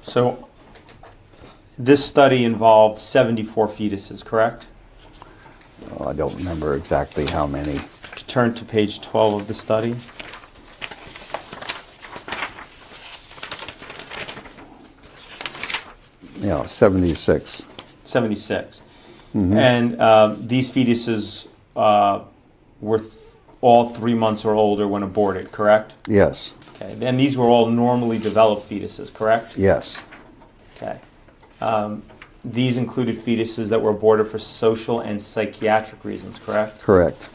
So this study involved 74 fetuses, correct? I don't remember exactly how many. Turn to page 12 of the study. Yeah, 76. 76. Mm-hmm. And these fetuses were all 3 months or older when aborted, correct? Yes. Okay. And these were all normally developed fetuses, correct? Yes. Okay. These included fetuses that were aborted for social and psychiatric reasons, correct? Correct.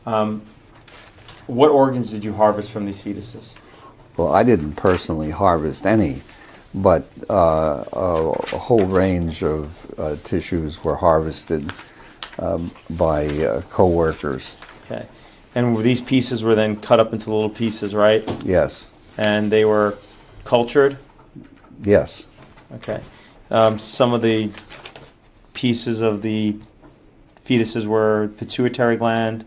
Okay. What organs did you harvest from these fetuses? Well, I didn't personally harvest any, but a whole range of tissues were harvested by co-workers. Okay. And these pieces were then cut up into little pieces, right? Yes. And they were cultured? Yes. Okay. Some of the pieces of the fetuses were pituitary gland,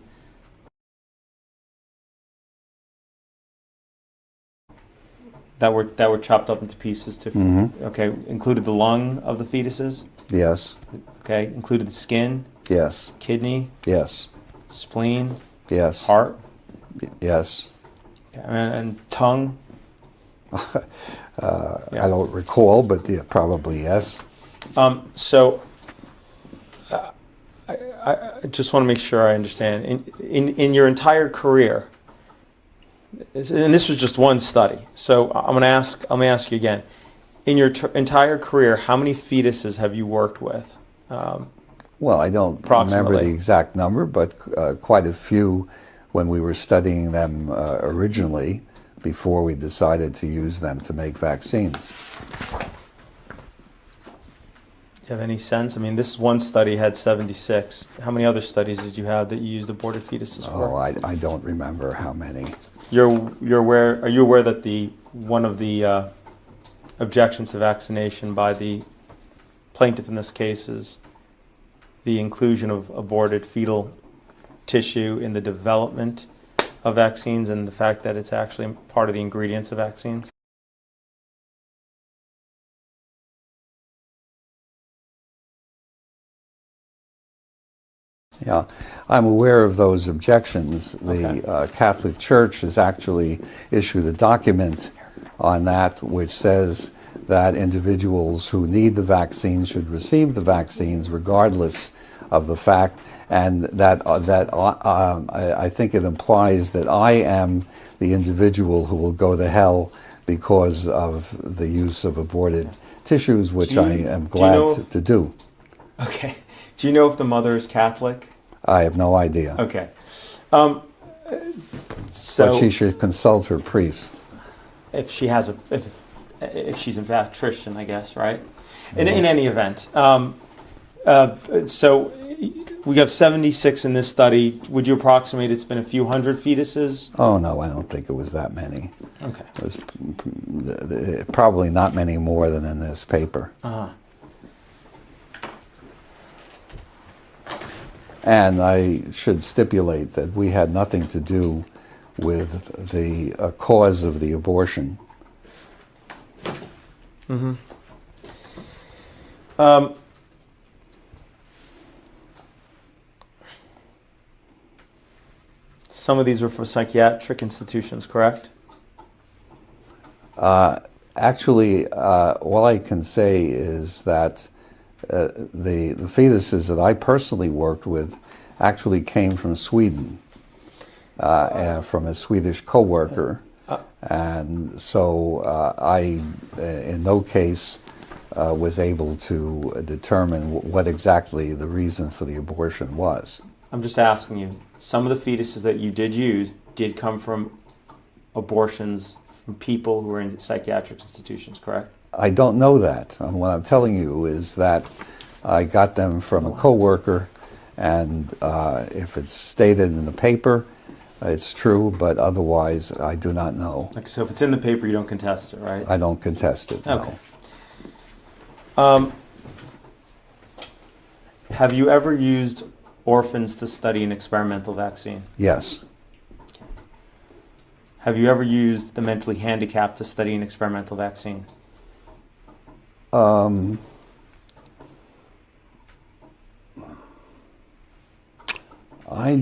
that were chopped up into pieces to. Mm-hmm. Okay. Included the lung of the fetuses. Yes. Okay. Included the skin. Yes. Kidney. Yes. Spleen. Yes. Heart. Yes. And tongue. I don't recall, but yeah, probably yes. So I just want to make sure I understand. In your entire career, and this was just one study, so I'm going to ask you again. In your entire career, how many fetuses have you worked with? Well, I don't remember the exact number, but quite a few when we were studying them originally, before we decided to use them to make vaccines. Do you have any sense? I mean, this one study had 76. How many other studies did you have that you used aborted fetuses for? Oh, I don't remember how many. You're aware? Are you aware that one of the objections to vaccination by the plaintiff in this case is the inclusion of aborted fetal tissue in the development of vaccines, and the fact that it's actually part of the ingredients of vaccines? Yeah, I'm aware of those objections. The Catholic Church has actually issued a document on that which says that individuals who need the vaccine should receive the vaccines regardless of the fact, and that I think it implies that I am the individual who will go to hell because of the use of aborted tissues, which I am glad to do. Okay. Do you know if the mother is Catholic? I have no idea. Okay. But she should consult her priest. If she has if she's in fact Christian, I guess, right? In any event, so we have 76 in this study. Would you approximate it's been a few hundred fetuses? Oh no, I don't think it was that many. Okay. It was probably not many more than in this paper. Uh-huh. And I should stipulate that we had nothing to do with the cause of the abortion. Mm-hmm. Some of these were for psychiatric institutions, correct? Actually, all I can say is that the fetuses that I personally worked with actually came from Sweden, from a Swedish co-worker, and so I, in no case, was able to determine what exactly the reason for the abortion was. I'm just asking you, some of the fetuses that you did use did come from abortions from people who were in psychiatric institutions, correct? I don't know that. What I'm telling you is that I got them from a co-worker, and if it's stated in the paper, it's true, but otherwise I do not know. Okay, so if it's in the paper, you don't contest it, right? I don't contest it, no. Okay. Have you ever used orphans to study an experimental vaccine? Yes. Have you ever used the mentally handicapped to study an experimental vaccine? I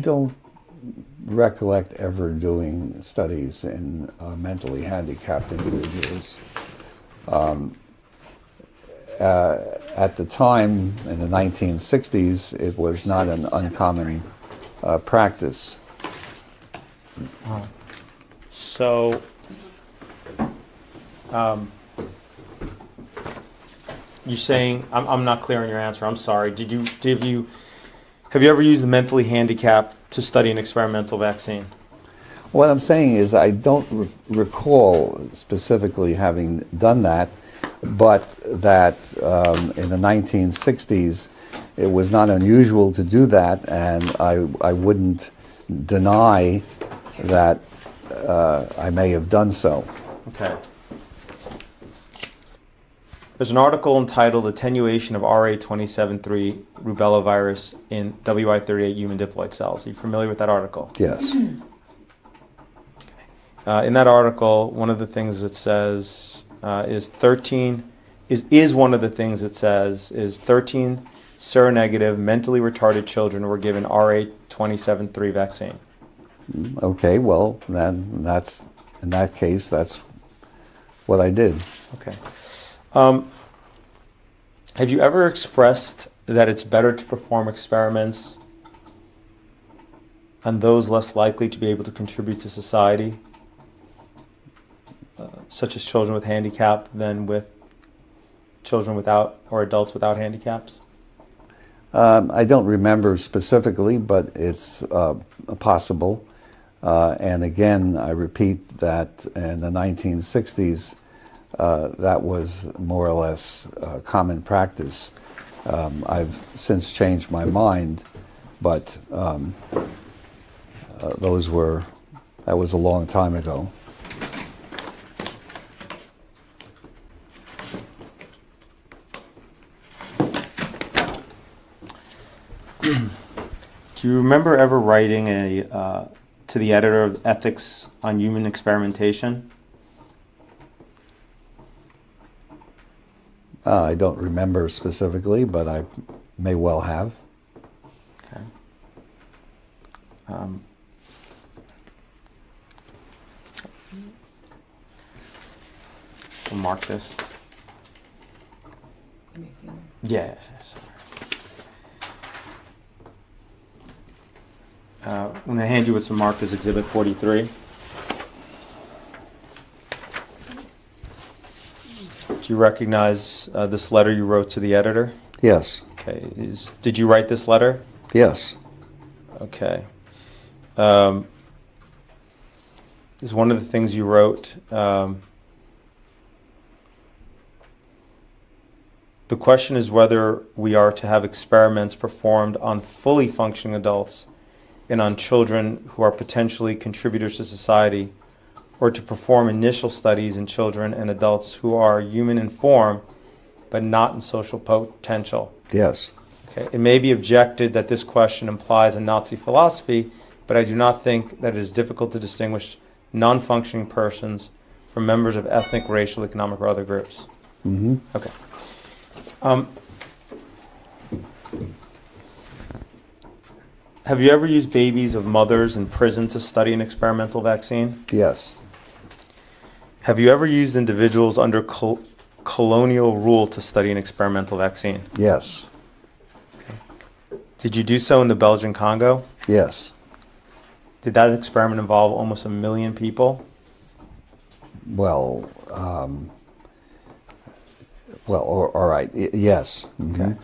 don't recollect ever doing studies in mentally handicapped individuals. At the time, in the 1960s, it was not an uncommon practice. So, you're saying, I'm not clear on your answer, I'm sorry. Have you ever used the mentally handicapped to study an experimental vaccine? What I'm saying is I don't recall specifically having done that, but that in the 1960s it was not unusual to do that, and I wouldn't deny that I may have done so. Okay. There's an article entitled Attenuation of RA27.3 Rubella Virus in WI38 Human Diploid Cells. Are you familiar with that article? Yes. In that article, one of the things it says is 13 seronegative, mentally retarded children were given RA27.3 vaccine. Okay, well, then that's, in that case, that's what I did. Okay. Have you ever expressed that it's better to perform experiments on those less likely to be able to contribute to society, such as children with handicap, than with children without or adults without handicaps? I don't remember specifically, but it's possible. And again, I repeat that in the 1960s, that was more or less common practice. I've since changed my mind, but that was a long time ago. Do you remember ever writing to the editor of Ethics on Human Experimentation? I don't remember specifically, but I may well have. Okay. I'll mark this. Yeah. Sorry. I'm going to hand you what's marked as Exhibit 43. Do you recognize this letter you wrote to the editor? Yes. Okay. Did you write this letter? Yes. Okay. Is one of the things you wrote, the question is whether we are to have experiments performed on fully functioning adults and on children who are potentially contributors to society, or to perform initial studies in children and adults who are human in form but not in social potential. Yes. Okay. It may be objected that this question implies a Nazi philosophy, but I do not think that it is difficult to distinguish non-functioning persons from members of ethnic, racial, economic, or other groups. Mm-hmm. Okay. Have you ever used babies of mothers in prison to study an experimental vaccine? Yes. Have you ever used individuals under colonial rule to study an experimental vaccine? Yes. Okay. Did you do so in the Belgian Congo? Yes. Did that experiment involve almost 1 million people? Well, all right. Yes. Mm-hmm. Okay.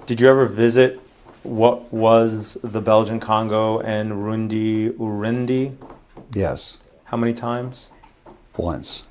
Did you ever visit what was the Belgian Congo and Urundi? Yes. How many times? Once.